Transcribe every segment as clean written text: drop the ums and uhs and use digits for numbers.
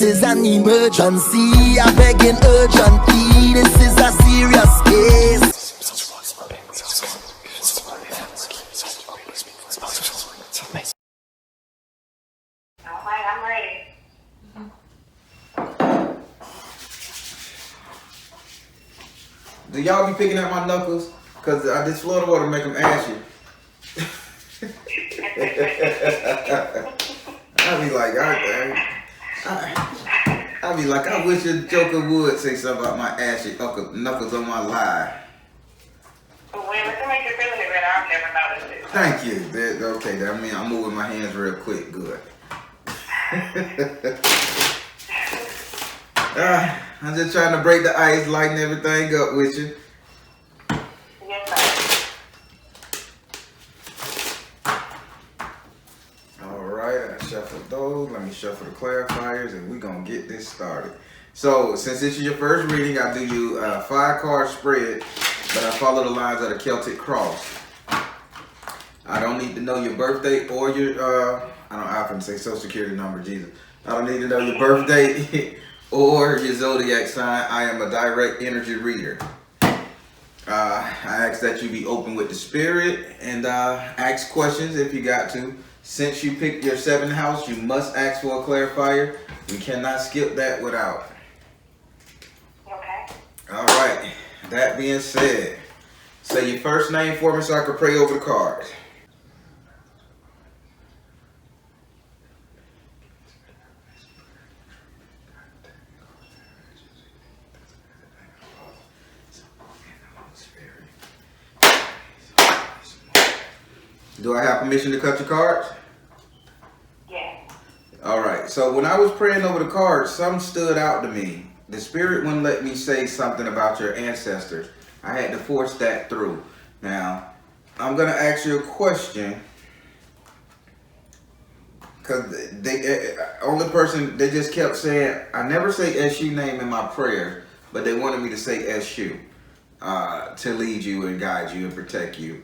is an emergency. I begging urgently. This is a serious case. Alright, I'm ready. Do y'all be picking at my knuckles? Cause this Florida water make them ashy. I be like, I be like, I wish a joker would say something about my ashy knuckles on my lie. Well, if it makes you feel any better, I've never noticed it. Thank you. Okay, that means I'm moving my hands real quick. Good. I'm just trying to break the ice, lighten everything up with you. Yes, sir. Alright, I shuffled those. Let me shuffle the clarifiers and we're going to get this started. So, since this is your first reading, I do you a 5-card spread, but I follow the lines of the Celtic cross. I don't need to know your birthday or your, I often say social security number, Jesus. I don't need to know your birthday or your zodiac sign. I am a direct energy reader. I ask that you be open with the spirit and ask questions if you got to. Since you picked your 7th house, you must ask for a clarifier. We cannot skip that without. Okay. All right. That being said, say your first name for me so I can pray over the cards. Do I have permission to cut your cards? Yeah. All right. So when I was praying over the cards, something stood out to me. The spirit wouldn't let me say something about your ancestors. I had to force that through. Now, I'm going to ask you a question. Because they just kept saying, I never say SU name in my prayer, but they wanted me to say SU to lead you and guide you and protect you.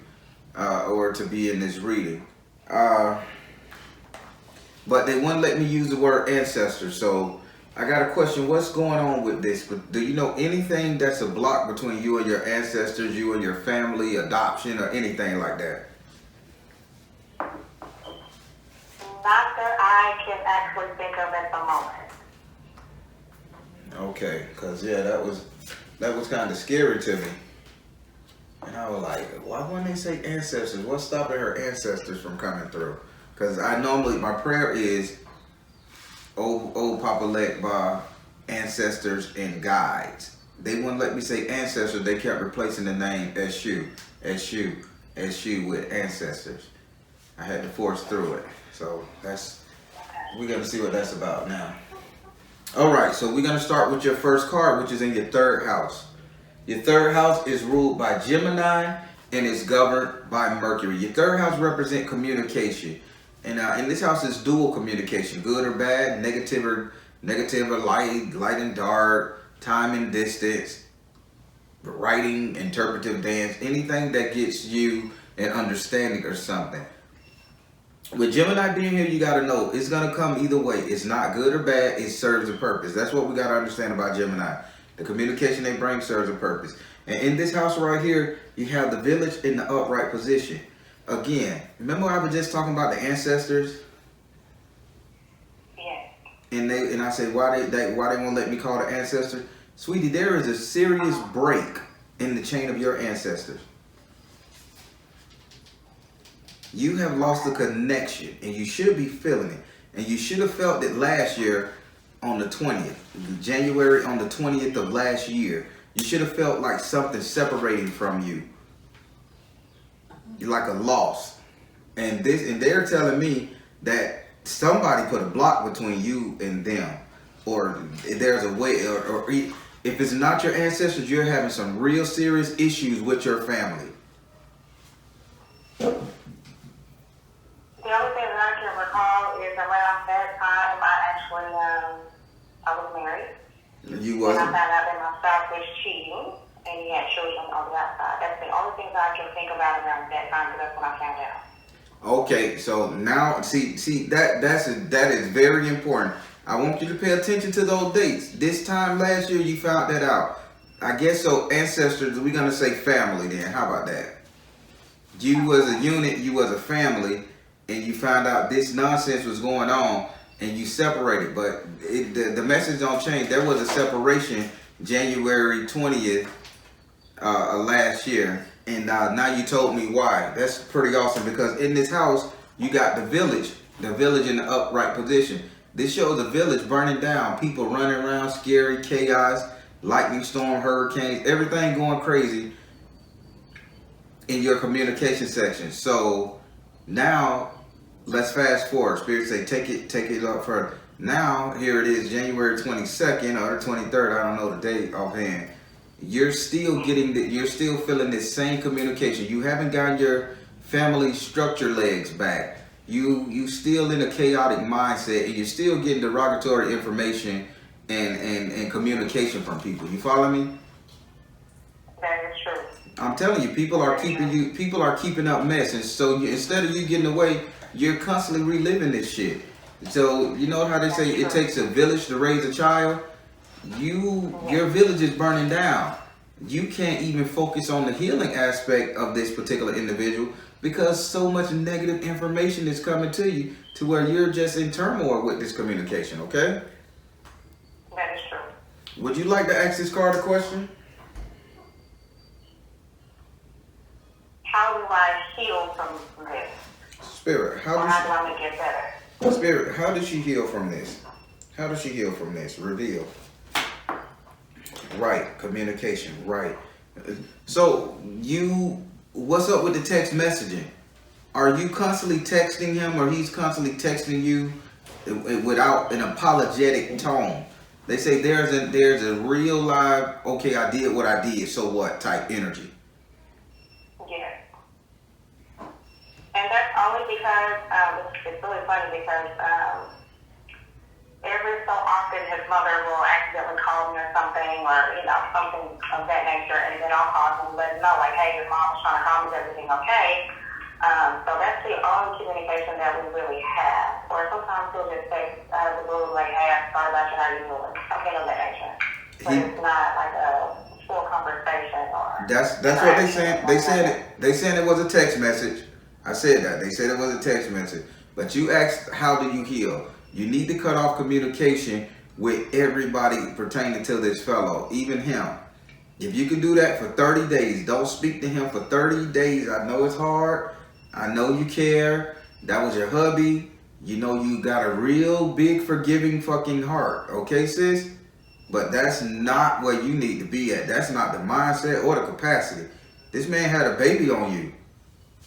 Or to be in this reading. But they wouldn't let me use the word ancestor. So I got a question. What's going on with this? Do you know anything that's a block between you and your ancestors, you and your family, adoption, or anything like that? Not that I can actually think of at the moment. Okay, because yeah, that was kind of scary to me. And I was like, why wouldn't they say ancestors? What's stopping her ancestors from coming through? Because my prayer is, oh Papa Lekba, ancestors and guides. They wouldn't let me say ancestors. They kept replacing the name SU with ancestors. I had to force through it. So we're going to see what that's about now. All right, so we're going to start with your first card, which is in your 3rd house. Your 3rd house is ruled by Gemini and is governed by Mercury. Your 3rd house represents communication. And in this house is dual communication, good or bad, negative or light and dark, time and distance, writing, interpretive dance, anything that gets you an understanding or something. With Gemini being here, you got to know it's going to come either way. It's not good or bad. It serves a purpose. That's what we got to understand about Gemini. The communication they bring serves a purpose. And in this house right here, you have the village in the upright position. Again, remember I was just talking about the ancestors? Yes. And I said, why they won't let me call the ancestors? Sweetie, there is a serious break in the chain of your ancestors. You have lost a connection, and you should be feeling it. And you should have felt it last year on the 20th, January on the 20th of last year. You should have felt like something separating from you. Like a loss. And they're telling me that somebody put a block between you and them. Or there's a way, or if it's not your ancestors, you're having some real serious issues with your family. The only thing that I can recall is around that time I was married. You wasn't? And I found out that my spouse was cheating and he had children on the outside. That's the only thing that I can think about around that time, because that's when I found out. Okay, so now see that is very important. I want you to pay attention to those dates. This time last year, you found that out. I guess so. Ancestors, we're gonna say family. Then, how about that? You was a unit. You was a family, and you found out this nonsense was going on, and you separated. But the message don't change. There was a separation January 20th last year, and now you told me why. That's pretty awesome, because in this house you got the village in the upright position. This shows the village burning down, people running around, scary, chaos, lightning storm, hurricanes, everything going crazy in your communication section. So now let's fast forward. Spirit say take it up further. Now here it is, January 22nd or the 23rd. I don't know the date offhand. You're still feeling this same communication. You haven't gotten your family structure legs back. You still in a chaotic mindset, and you're still getting derogatory information and communication from people. You follow me? That is true. I'm telling you, people are keeping up mess, and so instead of you getting away, you're constantly reliving this shit. So you know how they say it takes a village to raise a child? Your village is burning down. You can't even focus on the healing aspect of this particular individual because so much negative information is coming to you to where you're just in turmoil with this communication, okay? That is true. Would you like to ask this card a question? How do I heal from this? Spirit, How do I make it better? Spirit, how does she heal from this? How does she heal from this? Reveal. Right, communication, right. So what's up with the text messaging? Are you constantly texting him, or he's constantly texting you without an apologetic tone? They say there's a real live, okay, I did what I did, so what type energy. Yes. And that's only because, it's really funny because every so often his mother will accidentally call me or something, or, something of that nature, and then I'll call him and let him know, like, hey, your mom's trying to call me, is everything okay? So that's the only communication that we really have. Or sometimes he'll just text out of the blue, like, hey, I'm sorry about you, how you doing? Something of that nature. But it's not like a full conversation or... That's what they saying. They saying it was a text message. I said that. They said it was a text message. But you asked, how do you heal? You need to cut off communication with everybody pertaining to this fellow, even him. If you can do that for 30 days, don't speak to him for 30 days. I know it's hard. I know you care. That was your hubby. You know you got a real big forgiving fucking heart. Okay, sis? But that's not where you need to be at. That's not the mindset or the capacity. This man had a baby on you.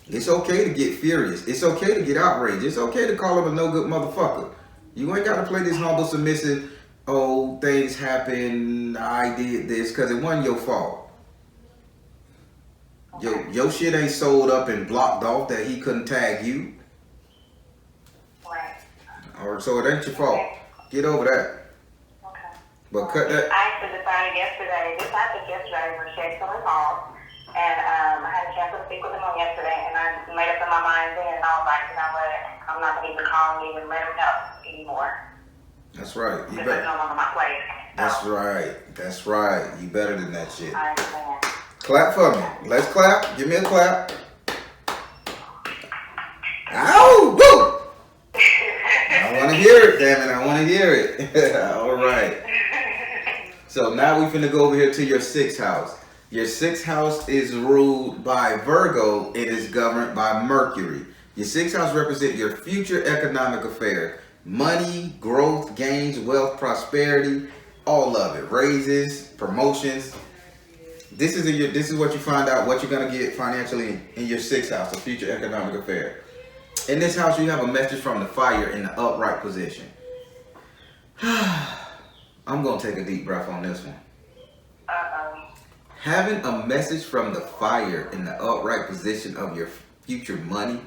It's okay to get furious. It's okay to get outraged. It's okay to call him a no good motherfucker. You ain't got to play this humble, submissive, oh, things happen, I did this, because it wasn't your fault. Your shit ain't sold up and blocked off that he couldn't tag you. Right. Or so it ain't your fault. Get over that. Okay. But cut that. I actually decided yesterday, this happened yesterday when Shay's still involved, and I had a chance to speak with him on yesterday, and I made up in my mind then, and I was like, you know what, I'm not going to even call him, even let him know anymore. That's right. You This better. is no longer my place. That's right. That's right. You better than that shit. I understand. Clap for me. Let's clap. Give me a clap. Ow! Woo! I want to hear it, damn it. I want to hear it. All right. So now we finna go over here to your 6th house. Your 6th house is ruled by Virgo. It is governed by Mercury. Your 6th house represents your future economic affairs. Money, growth, gains, wealth, prosperity, all of it. Raises, promotions. This is what you find out what you're gonna get financially in your 6th house, a future economic affair. In this house, you have a message from the fire in the upright position. I'm gonna take a deep breath on this one. Having a message from the fire in the upright position of your future money,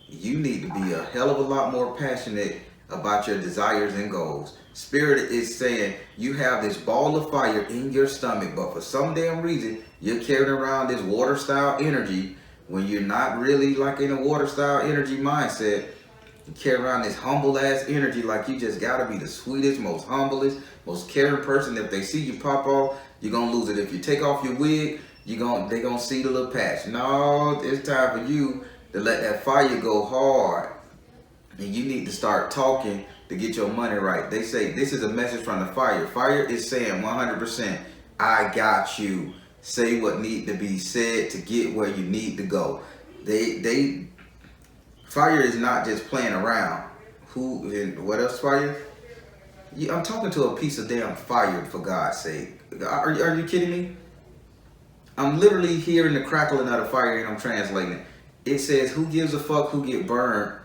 you need to be a hell of a lot more passionate about your desires and goals. Spirit is saying you have this ball of fire in your stomach, but for some damn reason, you're carrying around this water style energy when you're not really like in a water style energy mindset. You carry around this humble ass energy like you just gotta be the sweetest, most humblest, most caring person. If they see you pop off, you're gonna lose it. If you take off your wig, they gonna see the little patch. No, it's time for you to let that fire go hard. And you need to start talking to get your money right. They say this is a message from the fire. Fire is saying 100%, I got you. Say what need to be said to get where you need to go. Fire is not just playing around. Who and what else, fire? I'm talking to a piece of damn fire, for God's sake. Are you kidding me? I'm literally hearing the crackling of the fire and I'm translating it. It says, who gives a fuck who get burned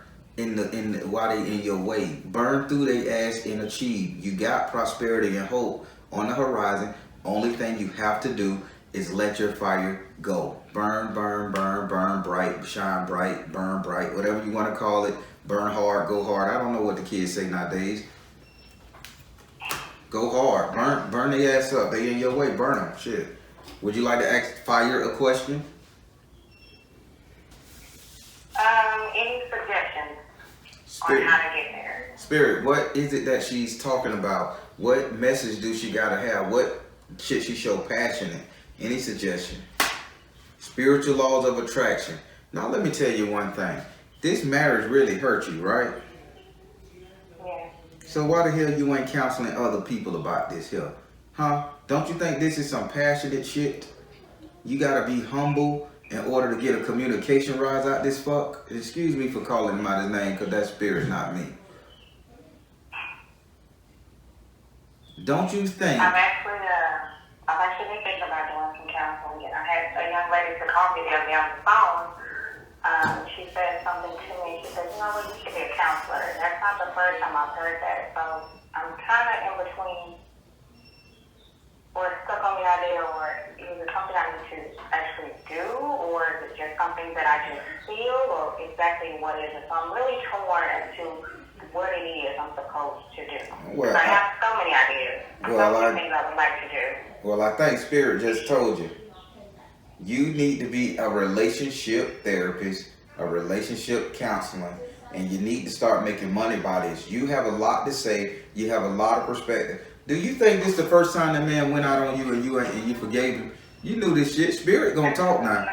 while they in your way? Burn through their ass and achieve. You got prosperity and hope on the horizon. Only thing you have to do is let your fire go. Burn, burn, burn, burn bright, shine bright, burn bright, whatever you want to call it. Burn hard, go hard. I don't know what the kids say nowadays. Go hard, burn their ass up. They in your way, burn them. Shit. Would you like to ask fire a question? Any suggestions Spirit. on how to get there? Spirit, what is it that she's talking about? What message do she gotta have? What should she show passion in? Any suggestion? Spiritual laws of attraction. Now let me tell you one thing. This marriage really hurt you, right? Yeah. So why the hell you ain't counseling other people about this here? Huh? Don't you think this is some passionate shit? You gotta be humble in order to get a communication rise out this fuck. Excuse me for calling him out his name, because that spirit's not me. Don't you think? I've actually been thinking about doing some counseling. I had a young lady to call me the other day on the phone. She said something to me. She said, you know what, you should be a counselor. That's not the first time I've heard that. So I'm kind of in between, or stuck on the idea, or is it something I need to actually do, or is it just something that I just feel, or exactly what is it? So I'm really torn as to what it is I'm supposed to do. Well, I have so many ideas. So many things I would like to do. Well, I think Spirit just told you. You need to be a relationship therapist, a relationship counselor, and you need to start making money by this. You have a lot to say. You have a lot of perspective. Do you think this is the first time that man went out on you and you forgave him? You knew this shit. Spirit gonna talk now.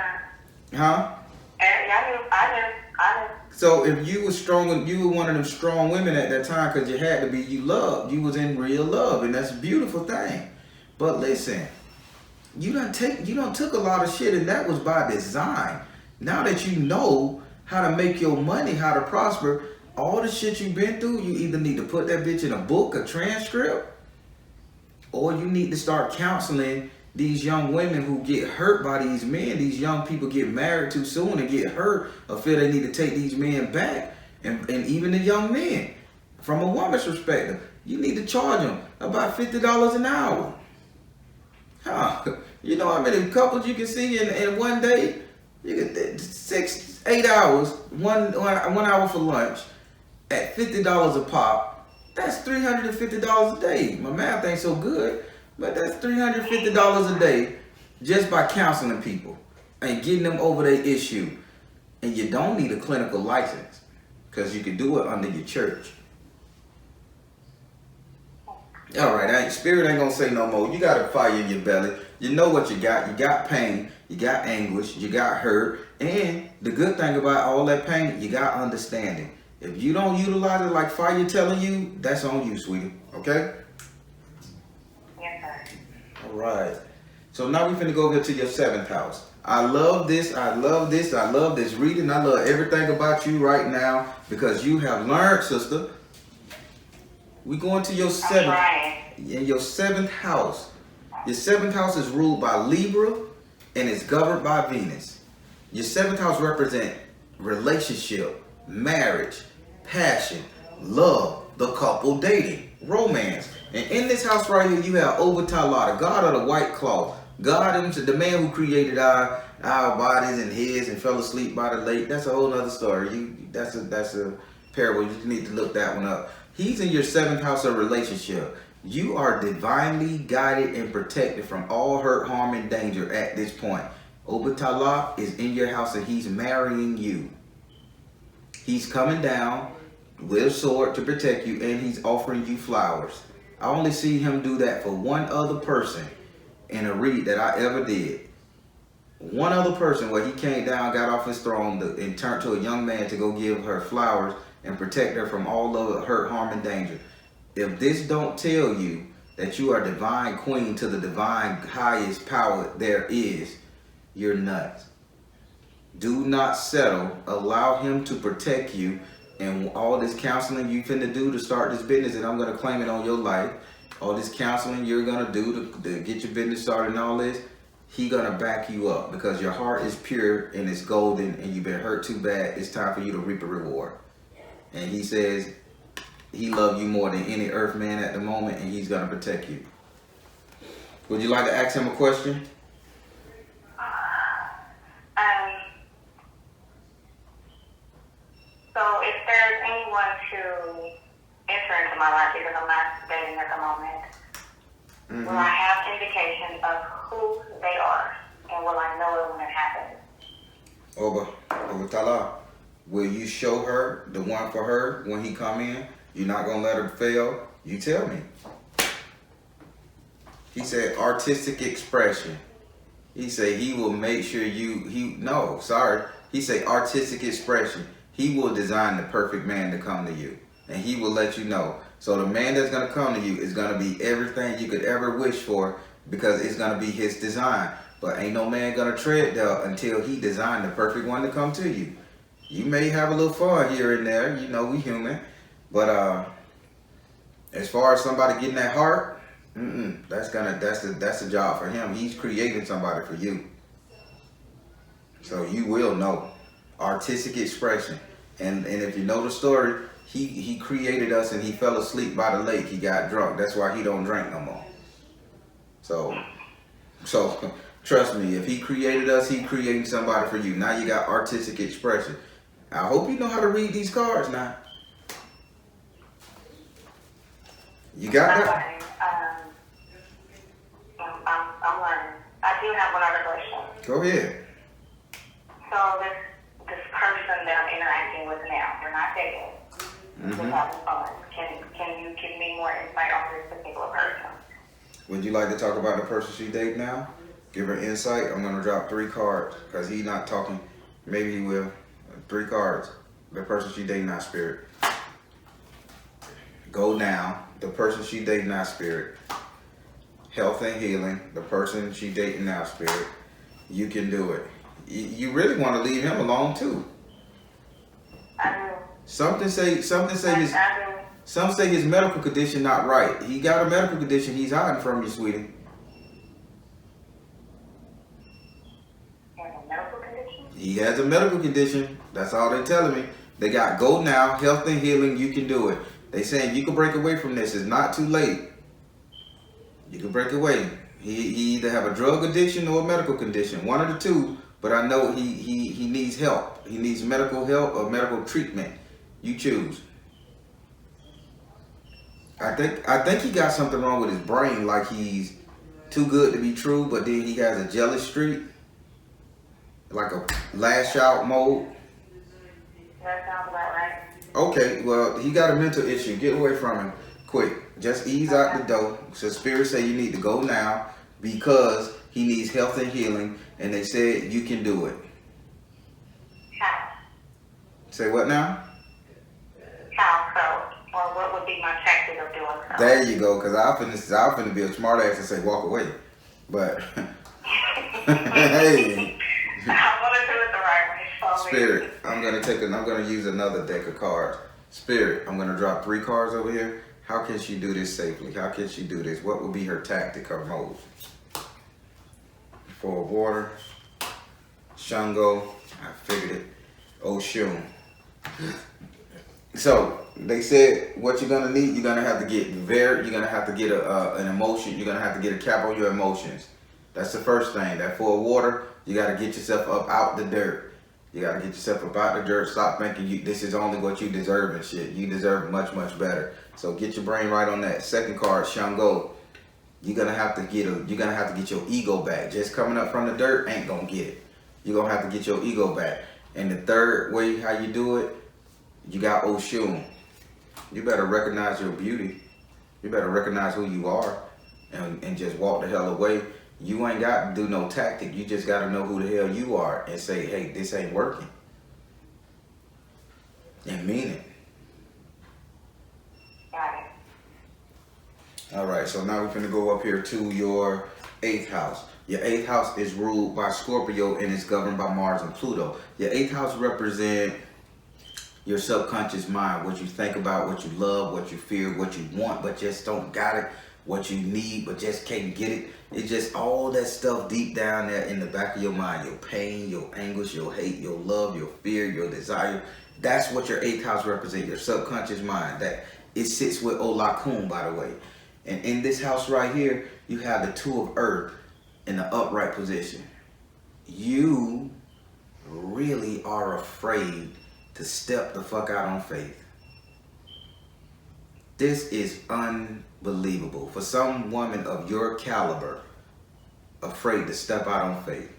Huh? I knew. So if you were strong, you were one of them strong women at that time because you had to be. You loved. You was in real love, and that's a beautiful thing. But listen, you done took a lot of shit, and that was by design. Now that you know how to make your money, how to prosper, all the shit you've been through, you either need to put that bitch in a book, a transcript, or you need to start counseling these young women who get hurt by these men. These young people get married too soon and get hurt or feel they need to take these men back. And even the young men, from a woman's perspective, you need to charge them about $50 an hour. Huh? You know how many couples you can see in one day? You get 6-8 hours, one hour for lunch at $50 a pop. That's $350 a day. My math ain't so good, but that's $350 a day just by counseling people and getting them over their issue. And you don't need a clinical license because you can do it under your church. All right, Spirit ain't gonna say no more. You got a fire in your belly. You know what you got. You got pain. You got anguish. You got hurt. And the good thing about all that pain, you got understanding. If you don't utilize it like fire telling you, that's on you, sweetie. Okay? Yes, sir. All right. So now we finna go over to your 7th house. I love this. I love this. I love this reading. I love everything about you right now because you have learned, sister. We going to your 7th. In your 7th house. Your 7th house is ruled by Libra and it's governed by Venus. Your 7th house represents relationship, marriage, passion, love, the couple dating, romance. And in this house right here, you have Ovatala, the god of the white cloth. God, the man who created our bodies and heads and fell asleep by the lake. That's a whole other story. That's a parable. You need to look that one up. He's in your 7th house of relationship. You are divinely guided and protected from all hurt, harm, and danger at this point. Obatala is in your house and he's marrying you. He's coming down with a sword to protect you, and he's offering you flowers. I only see him do that for one other person in a read that I ever did. One other person where he came down, got off his throne, and turned to a young man to go give her flowers and protect her from all of the hurt, harm, and danger. If this don't tell you that you are divine queen to the divine highest power there is, you're nuts. Do not settle. Allow him to protect you. And all this counseling you finna do to start this business, and I'm gonna claim it on your life. All this counseling you're gonna do to get your business started and all this, he gonna back you up because your heart is pure and it's golden and you've been hurt too bad. It's time for you to reap a reward. And he says he loves you more than any earth man at the moment, and he's gonna protect you. Would you like to ask him a question? So if there's anyone to enter into my life, because I'm not dating at the moment, will I have indication of who they are, and will I know it when it happens? Over Tala, will you show her the one for her when he come in? You're not gonna let her fail? You tell me. He said artistic expression. He said he will make sure he said artistic expression. He will design the perfect man to come to you, and he will let you know. So the man that's gonna come to you is gonna be everything you could ever wish for, because it's gonna be his design. But ain't no man gonna tread there until he designed the perfect one to come to you. You may have a little fun here and there, you know, we human. But as far as somebody getting that heart, that's the job for him. He's creating somebody for you. So you will know. Artistic expression. And if you know the story, he created us and he fell asleep by the lake. He got drunk. That's why he don't drink no more. So trust me, if he created us, he creating somebody for you. Now you got artistic expression. I hope you know how to read these cards now. You got that? I'm learning. I do have one other question. Go ahead. So this person that I'm interacting with now, we're not dating. We're having fun. Can you give me more insight on this particular person? Would you like to talk about the person she dating now? Give her insight. I'm gonna drop 3 cards because he's not talking. Maybe he will. 3 cards. The person she dating now, spirit. Go now. The person she dating now, spirit. Health and healing. The person she dating now, spirit. You can do it. You really want to leave him alone too. I do. Some say his medical condition not right. He got a medical condition he's hiding from you, sweetie. He has a medical condition? He has a medical condition. That's all they're telling me. They got go now, health and healing, you can do it. They saying you can break away from this. It's not too late. You can break away. He either have a drug addiction or a medical condition. One of the two. But I know he needs help. He needs medical help or medical treatment. You choose. I think he got something wrong with his brain, like he's too good to be true, but then he has a jealous streak, like a lash out mode. That sounds about right. Okay, well, he got a mental issue. Get away from him quick. Just ease out the door. So spirit say you need to go now because he needs health and healing, and they said you can do it. How? Say what now? How so? Or what would be my tactic of doing so? There you go, because I'm finna be a smart ass and say walk away. But hey. I want to do it the right way. So Spirit, I'm gonna use another deck of cards. Spirit, I'm gonna drop 3 cards over here. How can she do this safely? How can she do this? What would be her tactic, her move? 4 of water. Shango. I figured it. Oshun. So they said what you're gonna need, you're gonna have to get an emotion, you're gonna have to get a cap on your emotions. That's the first thing. That 4 of water, you gotta get yourself up out the dirt. You gotta get yourself up out the dirt. Stop thinking this is only what you deserve and shit. You deserve much, much better. So get your brain right on that. Second card, Shango. You're gonna have to get your ego back. Just coming up from the dirt ain't gonna get it. You're gonna have to get your ego back. And the third way how you do it, you got Oshun. You better recognize your beauty. You better recognize who you are and just walk the hell away. You ain't got to do no tactic. You just got to know who the hell you are and say, hey, this ain't working. And mean it. Got it. All right, so now we're going to go up here to your 8th house. Your 8th house is ruled by Scorpio and it's governed by Mars and Pluto. Your 8th house represents your subconscious mind, what you think about, what you love, what you fear, what you want, but just don't got it, what you need, but just can't get it. It's just all that stuff deep down there in the back of your mind, your pain, your anguish, your hate, your love, your fear, your desire. That's what your 8th house represents, your subconscious mind. That it sits with S.O.LMatters, by the way. And in this house right here, you have the 2 of Earth in the upright position. You really are afraid to step the fuck out on faith. This is unbelievable. For some woman of your caliber, afraid to step out on faith.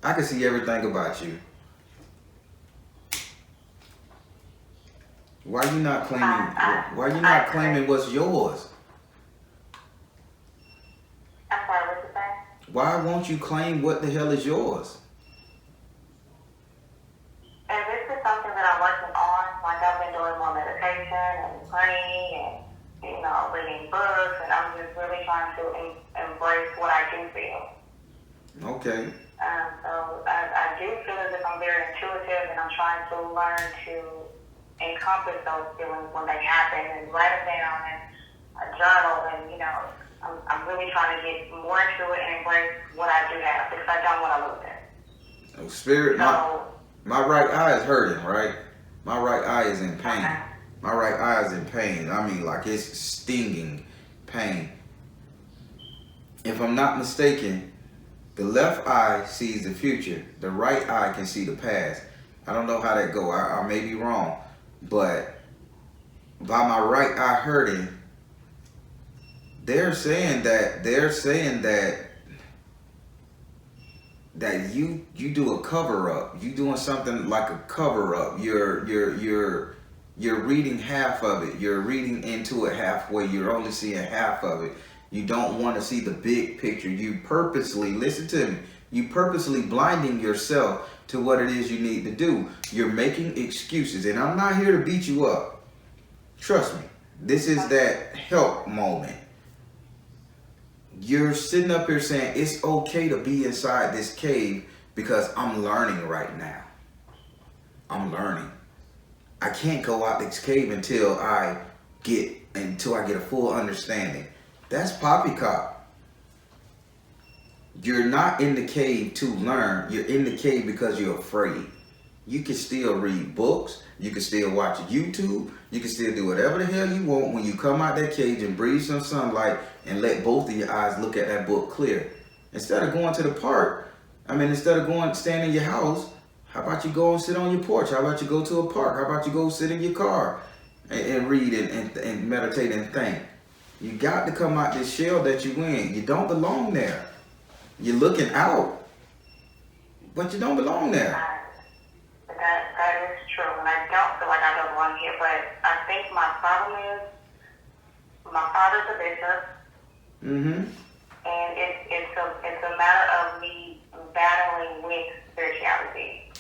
I can see everything about you. Why you not claiming what's yours? I'm sorry, what you say? Why won't you claim what the hell is yours? And this is something that I'm working on. Like, I've been doing more meditation and praying and, reading books, and I'm just really trying to embrace what I do feel. Okay. So I do feel as if I'm very intuitive, and I'm trying to learn to encompass those feelings when they happen and write them down in a journal. And, I'm really trying to get more into it and embrace what I do have, because I don't want to lose it. Oh, spirit, my right eye is hurting, right? My right eye is in pain. Okay. My right eye is in pain. I mean, like, it's stinging pain. If I'm not mistaken, the left eye sees the future. The right eye can see the past. I don't know how that go. I may be wrong. But by my right eye hurting, they're saying that you do a cover up. You doing something like a cover up. You're reading half of it. You're reading into it halfway. You're only seeing half of it. You don't want to see the big picture. You purposely, listen to me, you purposely blinding yourself to what it is you need to do. You're making excuses. And I'm not here to beat you up. Trust me. This is that help moment. You're sitting up here saying it's okay to be inside this cave because I'm learning right now. I'm learning. I can't go out this cave until I get a full understanding. That's poppycock. You're not in the cave to learn. You're in the cave because you're afraid. You can still read books. You can still watch YouTube. You can still do whatever the hell you want when you come out that cage and breathe some sunlight and let both of your eyes look at that book clear. Instead of going to the park, instead of going stand in your house, how about you go and sit on your porch? How about you go to a park? How about you go sit in your car and read and meditate and think? You got to come out this shell that you in. You don't belong there. You're looking out, but you don't belong there. That is true, and I don't feel like I don't belong here, but I think my problem is my father's a bishop, and it's a matter of me battling with spirituality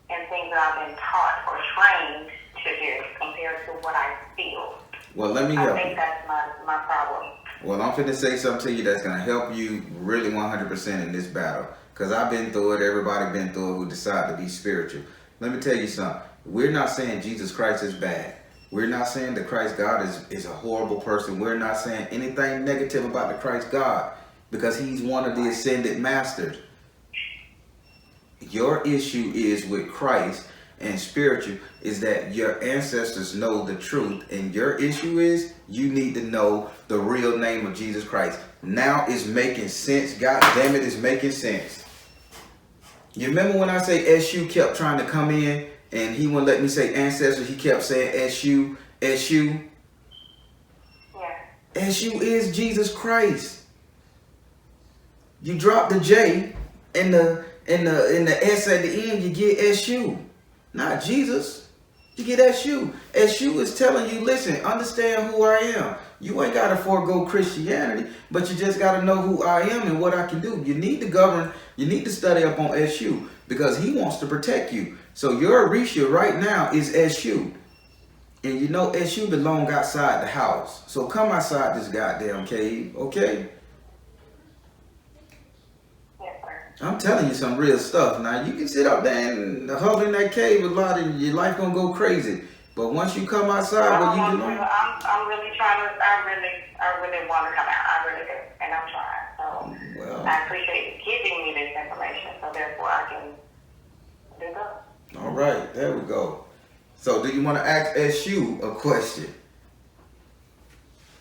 and things that I've been taught or trained to do compared to what I feel. Well, let me help you. I think that's my problem. Well, I'm finna say something to you that's gonna help you really 100% in this battle. Cause I've been through it, everybody been through it who decide to be spiritual. Let me tell you something. We're not saying Jesus Christ is bad. We're not saying that Christ God is a horrible person. We're not saying anything negative about the Christ God because he's one of the ascended masters. Your issue is with Christ and spiritual is that your ancestors know the truth, and your issue is you need to know the real name of Jesus Christ. Now it's making sense. God damn it, it's making sense. You remember when I say SU kept trying to come in and he wouldn't let me say ancestors, he kept saying SU. Yeah. SU is Jesus Christ. You drop the J and the S at the end, you get SU. Not Jesus. You get SU. SU is telling you, listen, understand who I am. You ain't got to forego Christianity, but you just got to know who I am and what I can do. You need to govern. You need to study up on SU because he wants to protect you. So your Orisha right now is SU. And you know SU belong outside the house. So come outside this goddamn cave, okay? I'm telling you some real stuff. Now, you can sit up there and hover in that cave a lot and your life gonna go crazy. But once you come outside, what you belong? I'm really trying to, I really want to come out. I really do. And I'm trying. So Well, I appreciate you giving me this information so therefore I can do that. all right, there we go. So do you want to ask SU a question?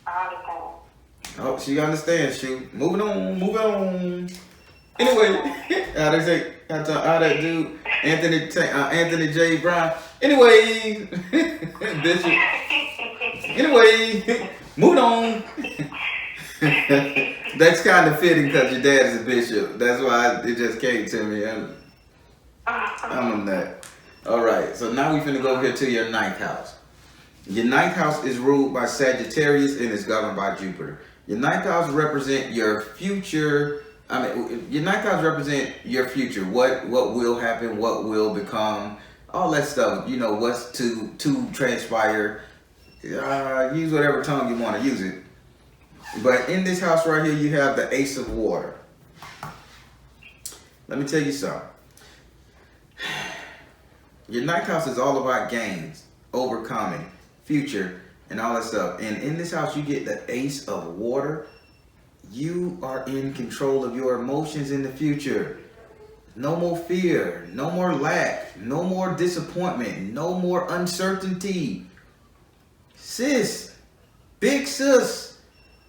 I understand. Oh, she understands, Shu. Moving on. Anyway, how they say, how that dude, Anthony J. Brown. Anyway, Bishop. Anyway, moving on. That's kind of fitting because your dad is a bishop. That's why it just came to me. I'm a nut. All right, so now we finna go here to your ninth house. Your ninth house is ruled by Sagittarius and is governed by Jupiter. Your ninth house represent your future. Your ninth house represent your future. What will happen? What will become? All that stuff. You know what's to transpire. Use whatever tongue you want to use it. But in this house right here, you have the Ace of Water. Let me tell you something. Your ninth house is all about gains, overcoming, future, and all that stuff. And in this house, you get the Ace of Water. You are in control of your emotions in the future. No more fear, no more lack, no more disappointment, no more uncertainty. Sis, big sis,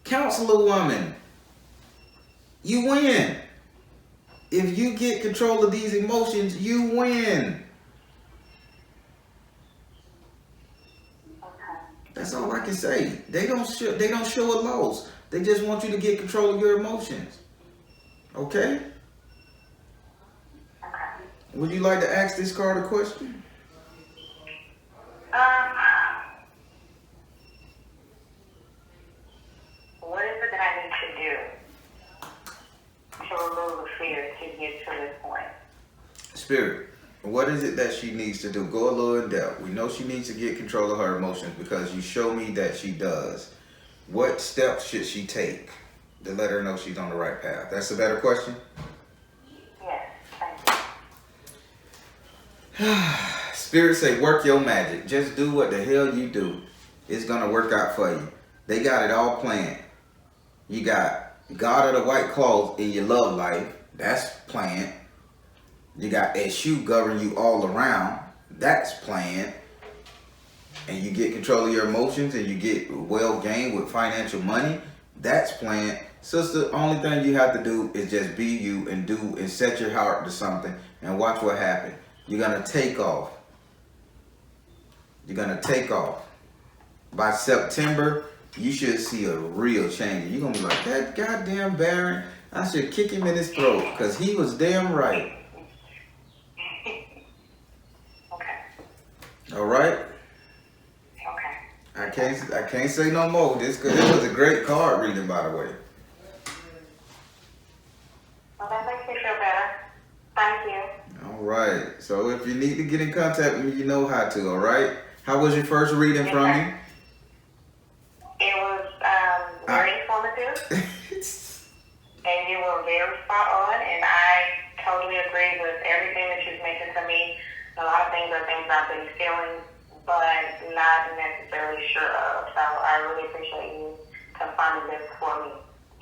counselor woman, you win. If you get control of these emotions, you win. That's all I can say. They don't show a loss. They just want you to get control of your emotions. Okay? Would you like to ask this card a question? What is it that I need to do to remove the fear to get to this point? Spirit, what is it that she needs to do? Go a little in depth. We know she needs to get control of her emotions because you show me that she does. What steps should she take to let her know she's on the right path? That's a better question? Yes, thank you. Spirit say, work your magic. Just do what the hell you do. It's going to work out for you. They got it all planned. You got God of the White Cloth in your love life. That's planned. You got SU govern you all around. That's planned. And you get control of your emotions and you get well gained with financial money. That's planned. Sister, only thing you have to do is just be you and do and set your heart to something and watch what happens. You're going to take off. You're going to take off. By September, you should see a real change. You're going to be like, that goddamn Baron, I should kick him in his throat because he was damn right. Okay. All right? Okay. I can't say no more. This was a great card reading, by the way. Well, that makes me feel better. Thank you. All right. So if you need to get in contact with me, you know how to. All right. How was your first reading from me? It was very informative, and you were very spot on. And I totally agree with everything that you've mentioned to me. A lot of things are things I've been feeling, but not necessarily sure of. So I really appreciate you confirming this for me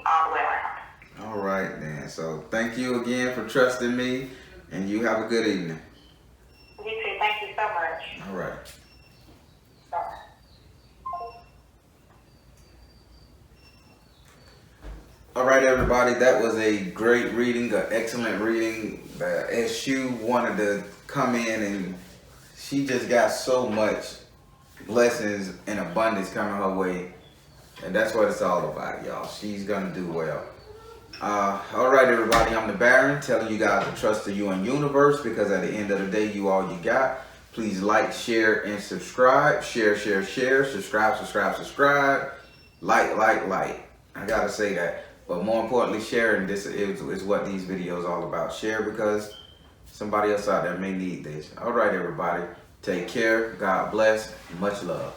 all the way around. All right, then. So thank you again for trusting me, and you have a good evening. You too. Thank you so much. All right. Bye. All right, everybody. That was a great reading, an excellent reading. SU wanted to come in, and she just got so much blessings and abundance coming her way. And that's what it's all about, y'all. She's going to do well. All right, everybody. I'm the Baron telling you guys to trust the UN universe because at the end of the day, you all you got. Please like, share, and subscribe. Share, subscribe. Like. I gotta say that. But more importantly, sharing this is what these videos all about. Share because somebody else out there may need this. All right, everybody. Take care. God bless. Much love.